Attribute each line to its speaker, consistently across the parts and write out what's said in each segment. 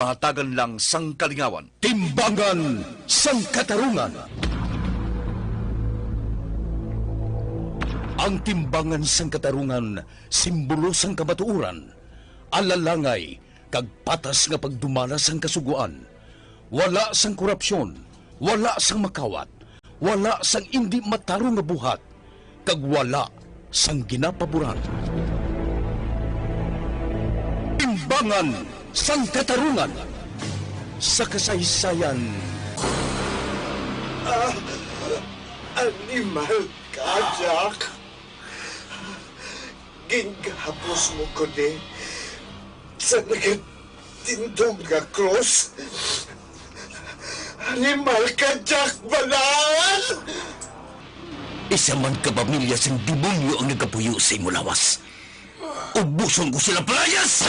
Speaker 1: Patagan lang sang kalingawan.
Speaker 2: Timbangan sang katarungan. Ang timbangan sang katarungan, simbolo sang kamatuuran. Alalangay, kag patas nga pagdumala sang kasuguan. Wala sang korupsyon, wala sang makawat, wala sang indi matarong nga buhat, kag wala sang ginapaboran. Timbangan sang katarungan. Sa kasaysayan.
Speaker 3: Animal ka, Jack. Gingapos mo ko ni sa nagatindog nga cross. Animal ka, Jack, balaan!
Speaker 2: Isa man kapamilya sang demonyo ang nagkapuyo sa imo lawas. Ubuson ko sila playas!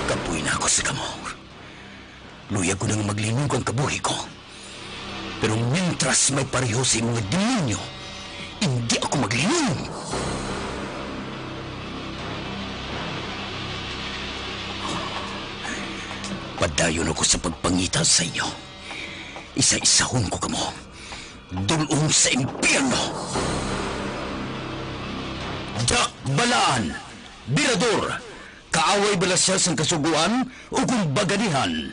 Speaker 2: Kapuy na ako sa kamo. Luyag ko nang maglinog ang kabuhi ko. Pero mintras may pareho sa mga demonyo, hindi ako maglinog. Padayon ako sa pagpangita sa inyo. Isa-isahon ko kamo. Dulong sa impyerno. Jack Balaan, Birador, kaaway bala siya sa kasuguan o kung baganihan.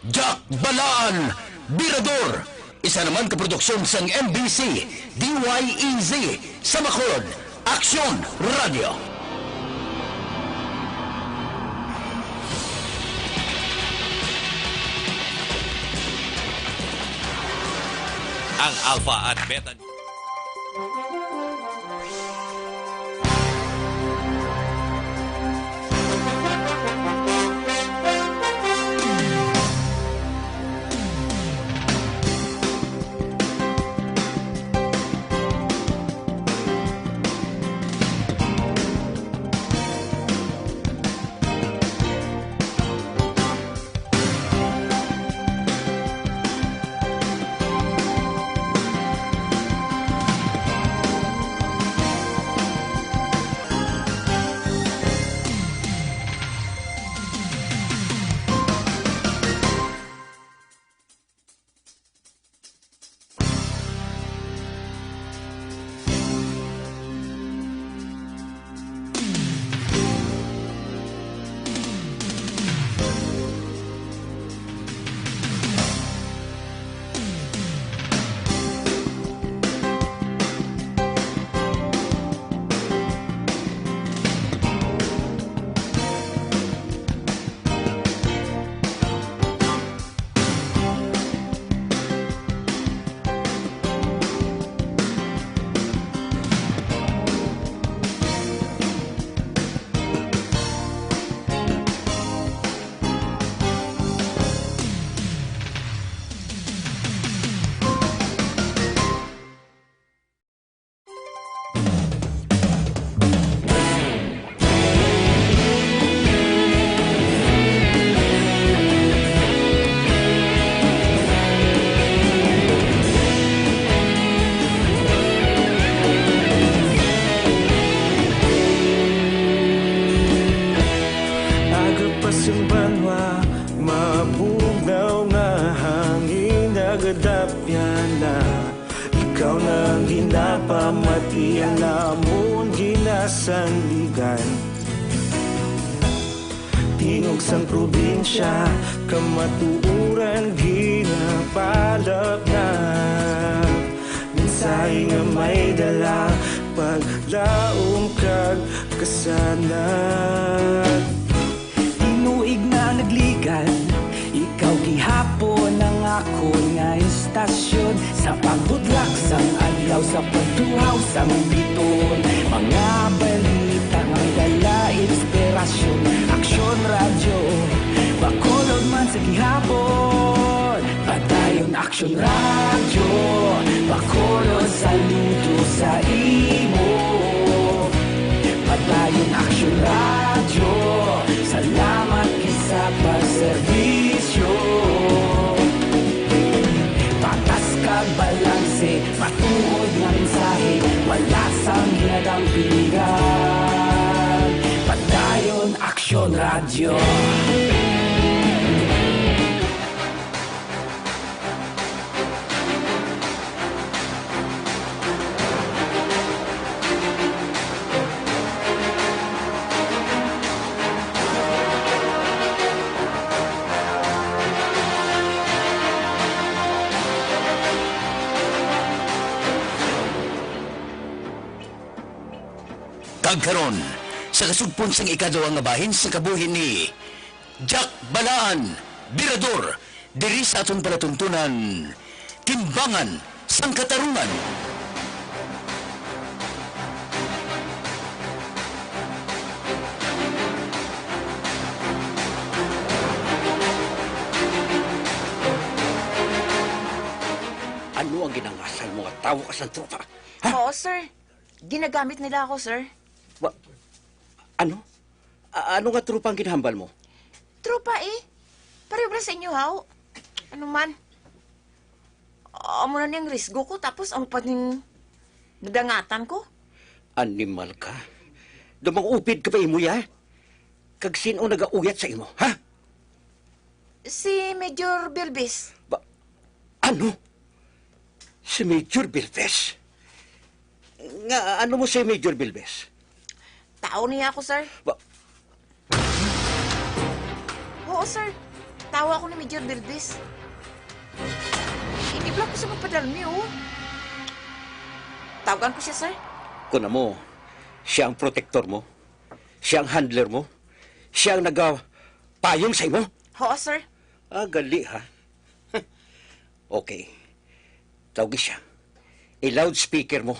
Speaker 2: Jack Balaan, Birador, isa naman kaproduksyon sang MBC, DYEZ, sa Bacolod, Aksyon Radio.
Speaker 4: Ang Alpha at Beta.
Speaker 5: Ikaw nang ginapamati, alamon ginasanligan. Tingog sang probinsya, kamatuuran ginapalap na. Minsay nga may dala, paglaom kag kasanat.
Speaker 6: Tinuig na nagligan, ikaw gihapon ang ako nga istasyon. Sa pagbutlak sang adlaw, sa pagtuhaw sang biton. Mga balita nga dala inspirasyon. Aksyon radyo, Bacolod man sa gihapon. Padayon Aksyon radyo, Bacolod saludo sa imo. Padayon Aksyon radyo, salamat kisa pagserbisyo. Patas kag balanse, matuod nga mensahe, wala sang hinadamping. radyo.
Speaker 2: Kagkaron, sa kasugpon sang ikaduha nga bahin sa kabuhin ni Jack Balaan, Birador, diri sa aton palatuntunan, Timbangan sang Katarungan.
Speaker 7: Ano ang ginangasal mo nga tawo ka sa tropa?
Speaker 8: Oo, sir. Ginagamit nila ako, sir.
Speaker 7: Ano? Ano nga tropa ang ginahambal mo?
Speaker 8: Tropa eh. Pareho ba sa inyo, haw? Ano man? Amo na niyang risgo ko, tapos ang pa ning nadangatan ko.
Speaker 7: Animal ka. Dumang upid ka pa imo ya? Kag sino nagauyat sa imo, ha?
Speaker 8: Si Major Bilbis.
Speaker 7: Ano? Si Major Bilbes? Nga, ano mo si Major Bilbes?
Speaker 8: Tao niya ako, sir. Oo, sir. Tao ako ni Major Bilbis. Iniblock ko sa magpadalmi, oh. Tawagan ko siya, sir.
Speaker 7: Kuna mo, siya ang protector mo, siya ang handler mo, siya ang nagpayong sa imo?
Speaker 8: Oo, sir.
Speaker 7: Gali, ha? Okay. Tawag siya. I-loudspeaker mo.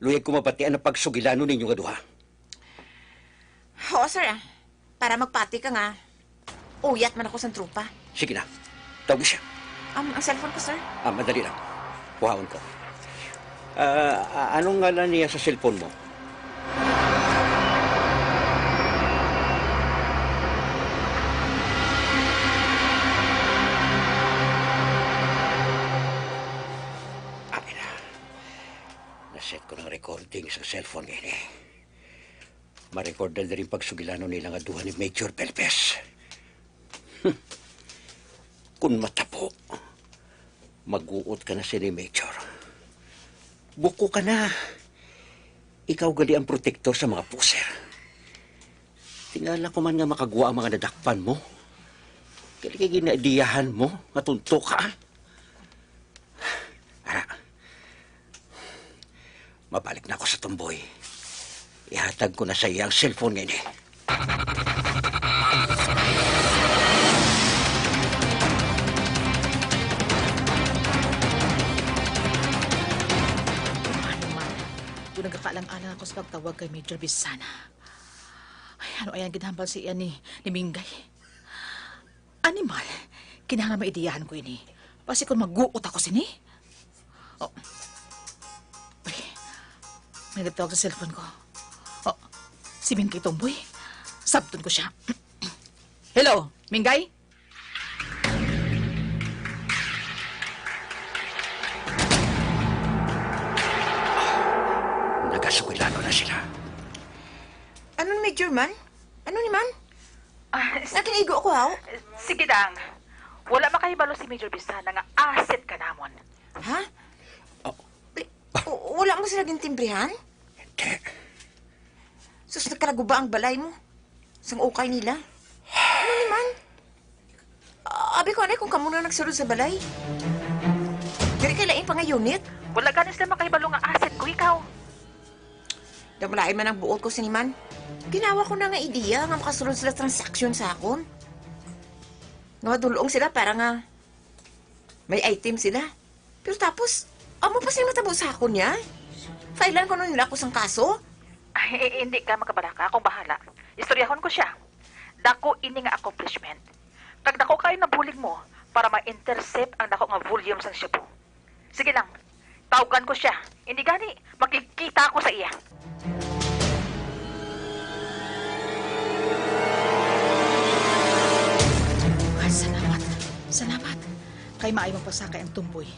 Speaker 7: Luyag ko mabatian ang pagsugilano ninyo nga duha.
Speaker 8: Oo, sir, ah. Para magpati ka nga. Uyat man ako sa trupa.
Speaker 7: Sige na. Tawag siya.
Speaker 8: Ang cellphone ko, sir.
Speaker 7: Madali lang. Kuhaon ko. Anong ngalan niya sa cellphone mo? Naset ko ng recording sa cellphone ngayon eh. Ma-record na rin pagsugilano nila nga duha ni Major Belpes. Kung matabo, mag-uot ka na si ni Major. Buko ka na. Ikaw gali ang protektor sa mga puser. Tingala ko man nga makagwa ang mga nadakpan mo. Gali kay ginaidiyahan mo, matunto ka. Mabalik na ako sa tumboy. Ihatag ko na sa iya ang cellphone ngayon eh.
Speaker 9: Ano man, kung nagkakaalang-alang ako sa pagtawag kay Major Bisana. Ay, ano ayan ginahambal si iyan ni Mingay? Animal, kinahanglan maidiyahan ko ini. Pasi kung mag-uot ako sini. Oh. Uy, may nagtawag sa cellphone ko. Oh, si Mingay Tomboy. Sabton ko siya. Hello, Mingay?
Speaker 7: Nagasugilano na sila.
Speaker 8: Ano ni Major man? Ano ni man? Nakinigo ko, haw?
Speaker 9: Sige dang. Wala makahibalo si Major Bisana nga asset ka namon.
Speaker 8: Ha? Wala mo sila gintimbrihan?
Speaker 7: Hindi.
Speaker 8: Sus, nagkalaguba ang balay mo. Sang ukay nila. Ano ni man? Abi ko, anay, kung kamo na nagsulod sa balay. Diri kay laing pa nga unit.
Speaker 9: Wala ganis sila makahibalo nga asset ko, ikaw.
Speaker 8: Damalain man ang buot ko siniman. Ginawa ko na nga ideya nga makasulod sila transaksyon sa akon. Nga madulong sila para nga may item sila. Pero tapos, amo pa sila matabo sa akon niya. Failan ko nun nila ako sang kaso.
Speaker 9: Ay, hindi ka makabaraka. Akong bahala. Istoryahon ko siya. Dako ini nga accomplishment. Kag dako kayo nabulig mo para ma-intercept ang dako nga volume sang Cebu. Sige lang. Tawagan ko siya. Hindi gani. Makikita ako sa iya. Salamat. Salamat. Kay maay mapasakay ang tumboy.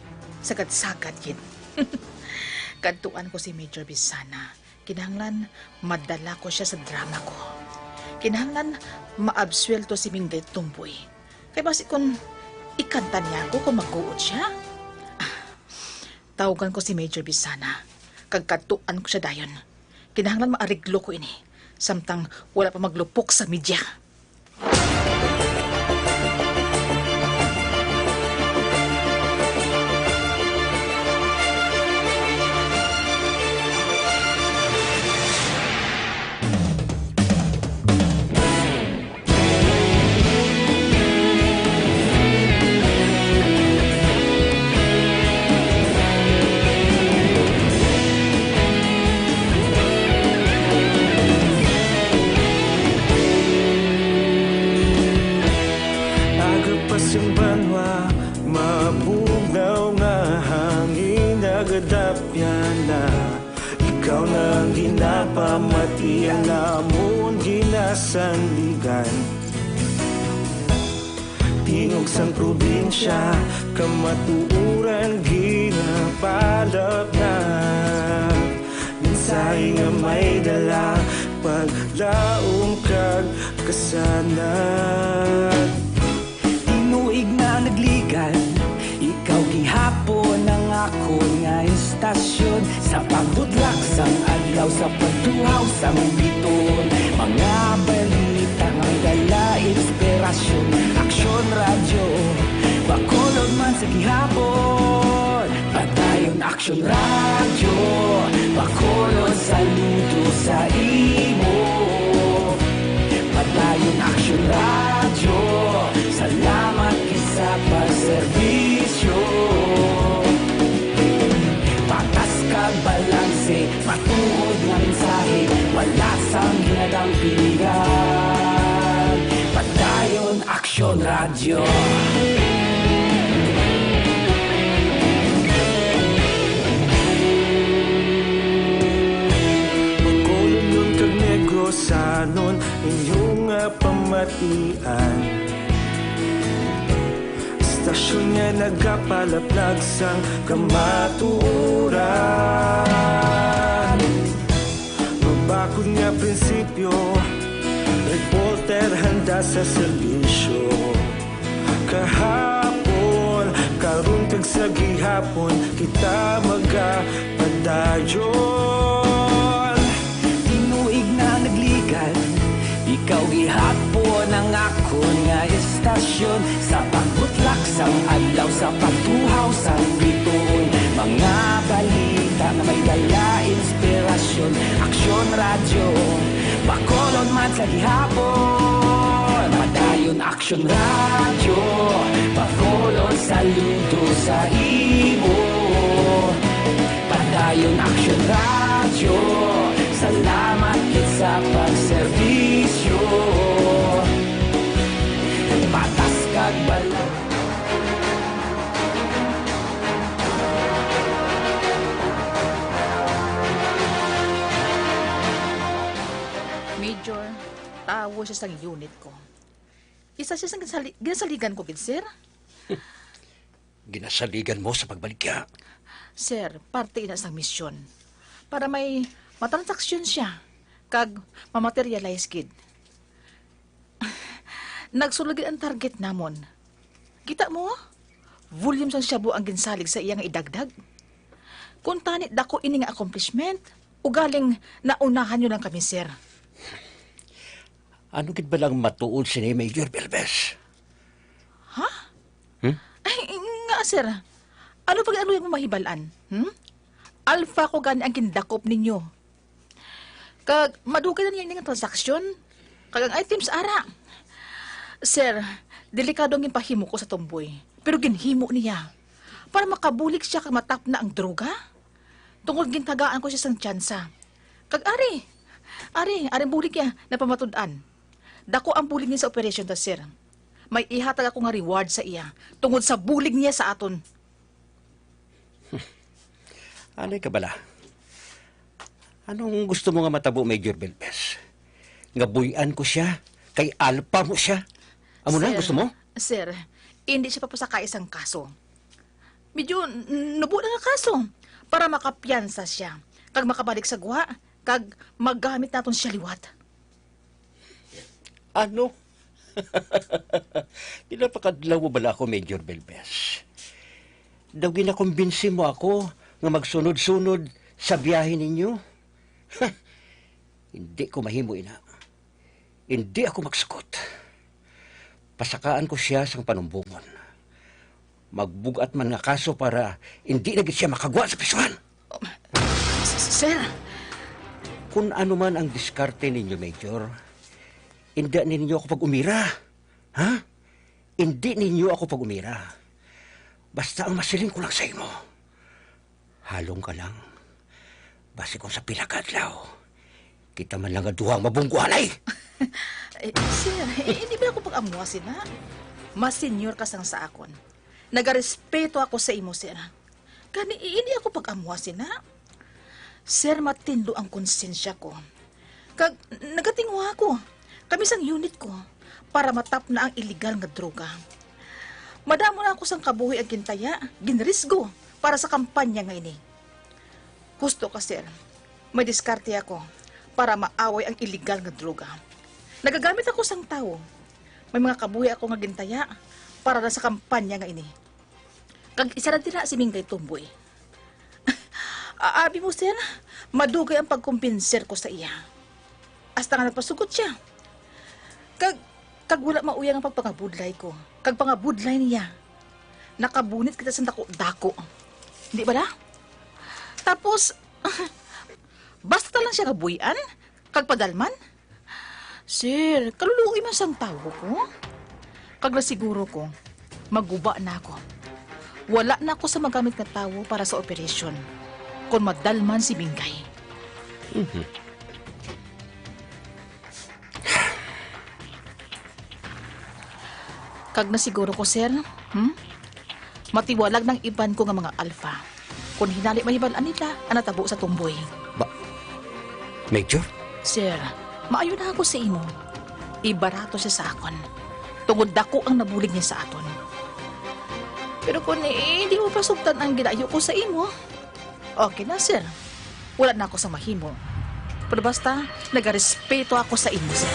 Speaker 9: Sagad-sagad yin. Kantuan ko si Major Bisana. Kinahanglan, madala ko siya sa drama ko. kinahanglan maabswelto si Minggay Tumboy. Kaya basi kung ikanta niya ako kung mag-uot siya. Tawagan ko si Major Bisana. Kagkatuan ko siya dayon. Kinahanglan maariglo ko ini. Samtang wala pa maglupok sa media.
Speaker 5: Agapas yung banwa, mabugaw nga hangin nagadapyan na. Ikaw na ang ginapamatian namon ginasandigan. Tingog sang probinsya, kamatuuran ginapalap na. Minsay nga may dala, paglaong kag kasanat.
Speaker 6: Tinuig na nagligan, ikaw gihapon ang ako nga istasyon. Sa pagbutlak sang adlaw, sa pagtuhaw sang biton. Mga balita nga may dala inspirasyon. Aksyon radyo, bakolod man sa gihapon. Padayon aksyon radyo, bakolod saludo sa imo. Padayon aksyon radyo, salamat kisa pagserbisyo. Patas kag balanse, matuod nga mensahe, wala sang ginadang pilihan. Padayon aksyon radyo.
Speaker 5: Bakolod nun kag Negrosanon, inyong pamatian. Istasyon niya nagapalaplag sang kamatuuran. Mabakod nga prinsipyo, reporter handa sa serbisyo. Kahapon, karun kag sa gihapon, kita magapadayon.
Speaker 6: Tinuig na nagligan, ikaw gihapon ang ako nga istasyon. Sa pagbutlak sang adlaw, sa pagtuhaw sang biton. Mga balita na may dala inspirasyon. Aksyon radyo, bakolod man sa gihapon. Padayon aksyon radyo, bakolod saludo sa imo. Padayon aksyon radyo, salamat kit sa pagserbisyo. Patas kag balang.
Speaker 9: Major, tawo siya sa unit ko. Isa siya sa ginasaligan ko, sir.
Speaker 7: Ginasaligan mo sa pagbalik ka.
Speaker 9: Sir, parte ina sa misyon. Para may matransaksyon siya. Kag mamaterialize kid. Nagsulugid ang target namon. Kita mo? Volume sang shabu ang ginsalig sa iyang idagdag. Kung tanit dako ini nga accomplishment, ugaling naunahan nyo lang kami, sir.
Speaker 7: Ano gid ba lang matuod si Major Belbes?
Speaker 9: Ha? Ay, nga, sir. Ano pag ano yung mahibalaan? Alpha ko gani ang kindakop ninyo. Kag madugay na niya ng transaksyon. Kag ang items ara. Sir, delikado ang pahimo ko sa Tumboy. Pero ginhimo niya. Para makabulik siya kag matap na ang droga. Tungod gintagaan ko siya sang tsansa. Kag ari bulik niya na pamatud-an. Dako ang bulig niya sa operasyon ta, sir. May ihatag ako nga reward sa iya tungod sa bulig niya sa aton.
Speaker 7: Anay ka bala? Anong gusto mo nga matabo, Major Belbes? Nga buyan ko siya, kay alpa mo siya. Amo na, gusto mo?
Speaker 9: Sir, hindi siya papasa isang kaso. Medyo nabuo na nga kaso para makapiyansa siya. Kag makabalik sa guha, kag magamit naton siya liwat.
Speaker 7: Ano? Pinapakadlaw mo bala ako, Major Belbes. Daw ginakumbinsi mo ako nga magsunod-sunod sa biyahe ninyo. Hindi ko mahimo, ina. Hindi ako magsugot. Pasakaan ko siya sa panumbungon. Magbugat man nga kaso para hindi na gid siya makagwa sa pisuhan.
Speaker 9: Sir,
Speaker 7: Kung ano man ang diskarte ninyo, Major, hindi ninyo ako pag-umira. Ha? Hindi ninyo ako pag-umira. Basta ang masiling ko lang sa imo. Halong ka lang. Basi kung sa pilakadlaw, kita man lang duhang mabungguanay.
Speaker 9: sir, hindi ba ako pag-amuasin, ha? Mas senior ka sang sa akon. Nagarespeto ako sa imo, sir. Kani, hindi ako pag-amuasin, ha? Sir, matindo ang konsensya ko. Kag, nagatingwa ako. Kami sang unit ko para matap na ang illegal nga droga. Madamo na ako sang kabuhi ang gintaya, ginrisgo para sa kampanya nga ini. Gusto ka, sir. May diskarte ako para maaway ang illegal nga droga. Nagagamit ako sang tao. May mga kabuhi ako nga gintaya para na sa kampanya nga ini. Kag isa na tira si Mingay Tumboy. Abi mo, sir, madugay ang pagkumbinser ko sa iya. Hasta nga nagpasugot siya. Kag wala mauyang ang pagpangabudlay ko. Kag pangabudlay niya. Nakabunit kita sa dako. Hindi ba na? Tapos, basta lang siya kabuyan? Kag padalman? Sir, kaluluoy man sang tao ko. Kag nasiguro ko, maguba na ako. Wala na ako sa magamit na tao para sa operasyon. Kung madalman si Bingay. Kag na siguro ko, sir, matiwalag ng iban ko nga mga alpha. Kung hinali mahibalaan nila, ang natabo sa tumboy.
Speaker 7: Major?
Speaker 9: Sir, maayo na ako sa imo. Ibarato siya sa akon. Tungod dako ang nabulig niya sa aton. Pero kung hindi mo pasugtan ang ginayo ko sa imo, okay na, sir. Wala na ako sa mahimo. Pero basta, nagarespeto ako sa imo, sir.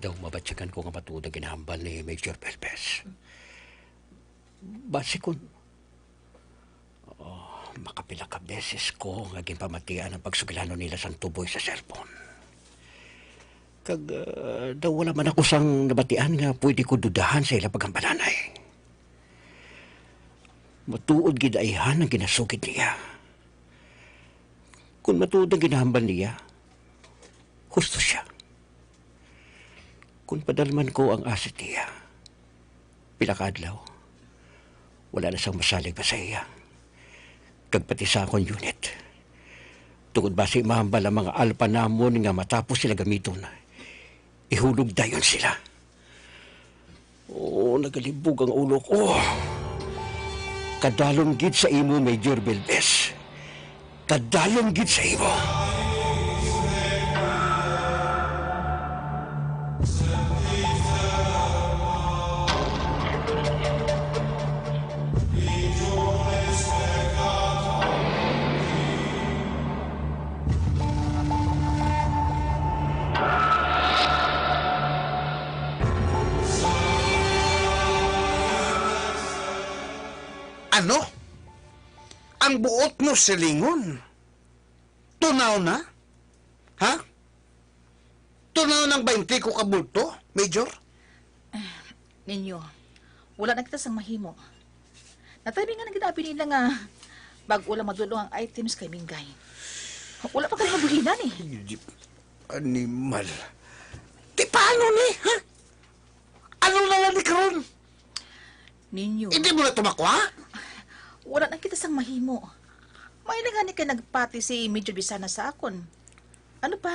Speaker 7: Daw mabatsyagan ko nga matuod ang ginahambal ni Major Belbes. Basi kung makapila ka beses ko nga ginpamatian ang pagsugilano nila sang tuboy sa cellphone. Kag daw wala man ako sang nabatian nga pwede ko dudahan sa ilang pagambalanay. Matuod gidaihan ang ginasugid niya. Kung matuod ang ginahambal niya, husto siya. Kung padalman ko ang asit niya, pilakadlaw, wala na siyang masalig pa sa iya. Kagpati sa akong unit. Tungod ba si mahambal ang mga alpa namon nga matapos sila gamiton, ihulog dayon sila. Nagalibog ang ulo ko. Kadalong gid sa imo, Major Belbes. Kadalong gid sa imo.
Speaker 3: Ano? Ang buot mo silingon? Tunaw na? Ha? Tunaw ng 20 ko kabulto, Major?
Speaker 9: Ninyo, wala na kita sang mahimo. Natabi nga nagkitabi nila nga bago wala madulong ang items kay Mingay. Wala pa kayo mabuhinan eh.
Speaker 3: Animal. Di paano ni, ha? Ano na lang ni karon?
Speaker 9: Ninyo,
Speaker 3: Hindi mo na tumakwa?
Speaker 9: wala na kita sang mahimo. May nga ni kay nagpati si Major Bisana sa akon. Ano pa?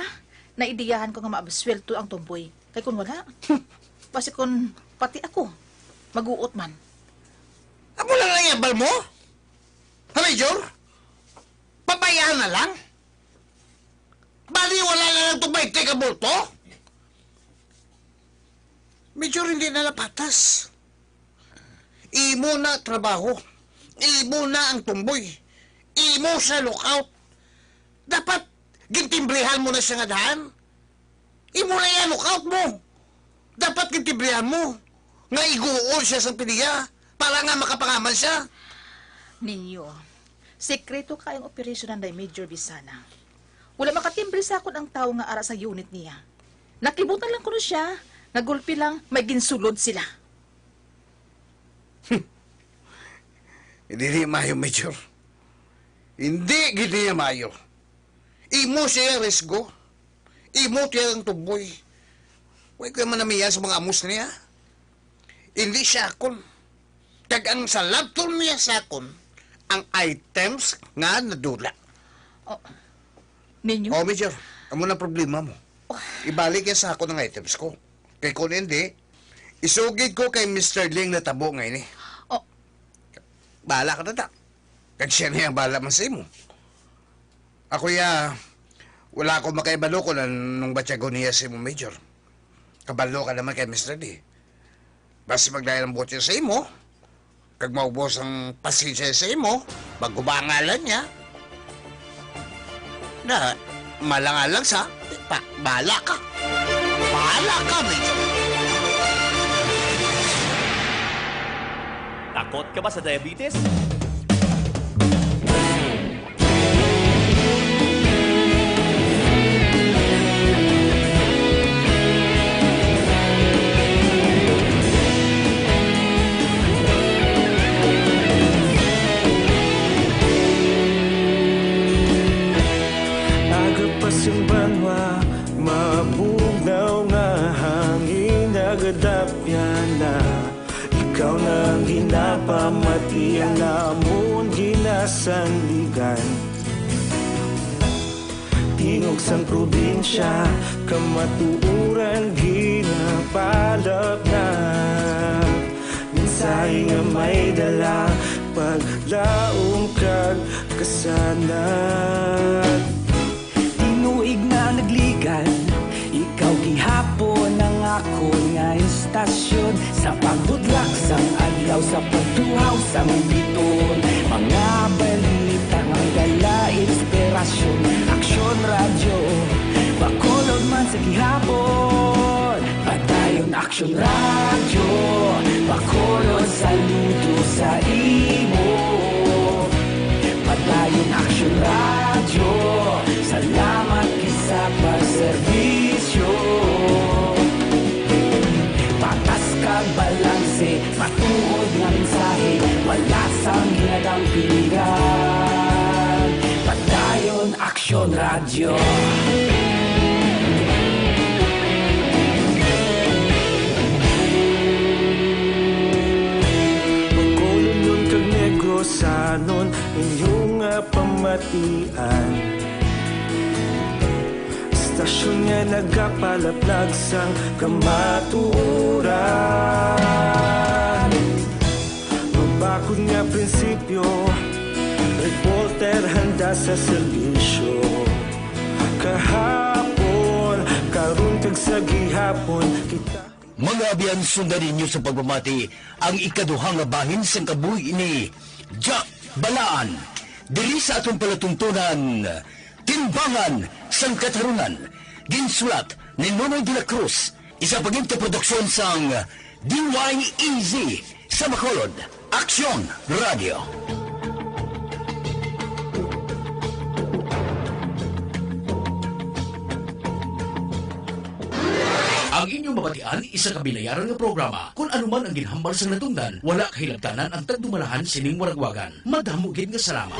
Speaker 9: Naidiyahan ko nga maabswelto ang tumboy. Kay kung wala, basi kung pati ako, maguot man.
Speaker 3: Ako lang ang yabal mo? Ha, Major? pabayaan na lang? Bali, wala na lang itong 20 ka bulto? Medyo hindi na napatas. Imo na trabaho. Imo na ang tumboy. Imo sa lookout. Dapat gintimbrihan mo na siya nga daan. Imo na yan lookout mo. Dapat gintimbrihan mo. Nga iguol siya sa piniya para nga makapangaman siya.
Speaker 9: Ninyo, sekreto kayong operasyon ng Major Bisana. Wala makatimbre sa akon ang tao nga ara sa unit niya. Nakibutan lang ko na siya. Nagulpi lang, may ginsulod sila.
Speaker 3: Hindi niya mayo, Major. Hindi niya mayo. Imo siya resgo. Imo siya ang tuboy. Huwag ka man namiya sa mga amos niya. Hindi siya akon. Kag ang sa laptop niya sa akon, ang items nga nadula.
Speaker 9: Ninyo?
Speaker 3: Oh, Major, amo na problema mo. Ibalik yan sa ako ng items ko. Kay kung hindi, isugid ko kay Mr. Ling na tabo ngayon eh.
Speaker 9: Oh.
Speaker 3: Bahala ka na ta. Kag siya na yung bahala man sa imo. Ako wala akong makaibalo ko nung batyago niya sa imo, Major. Kabalo ka naman kay Mr. Lee. Basta magdaya ng botya sa imo, kag maubos ang pasensya sa imo, magkubangalan niya. Na, malangalang sa, bahala ka. Bahala ka, Major.
Speaker 4: Takot ka ba sa diabetes?
Speaker 5: Agapasing banwa, mabugnaw nga hangin nagadapyan na. Ikaw na ang ginapamati ang namon ginasandigan. Tingog sang probinsya, kamatuuran ginapalap na. Minsay nga may dala, paglaong kag kasanag.
Speaker 6: Tinuig na nagligan, ikaw gihapon ang ako nga istasyon. Sa pagbudlak sang adlaw, sa pagtuhaw sang biton. Mga balita nga dala inspirasyon. Aksyon radyo, bakolod man sa gihapon. Padayon aksyon radyo, bakolod saludo sa imo. Padayon aksyon radyo, salamat kisa pagserbisyo. Patas kag balanse, matuod nga mensahe, wala sang hinagang piligan. Padayon aksyon radyo.
Speaker 5: Pagkulon nun kag negosanon, inyong nga pamatian. Istasyon nga nagapalaplag sang kamatuuran. Mabakod nga prinsipyo, reporter handa sa serbisyo. Kahapon, karon kag sa gihapon, kita
Speaker 2: Mga abiyan, sundan ninyo sa pagmamati ang ikaduhang bahin sa kabuhi ni Jack Balaan. Dili sa atong palatuntunan, Timbangan sang Katarungan. Ginsulat ni Nonoy de la Cruz. Isa paginta produksyon sang DYEZ sa Bacolod. Aksyon Radio. Ang inyong mabatian, isa kabilayaran ng programa. Kung anuman ang ginhambal sa natungdan, wala kahilabtanan ang tagdumalahan sining waragwagan. Madamugin nga salamat.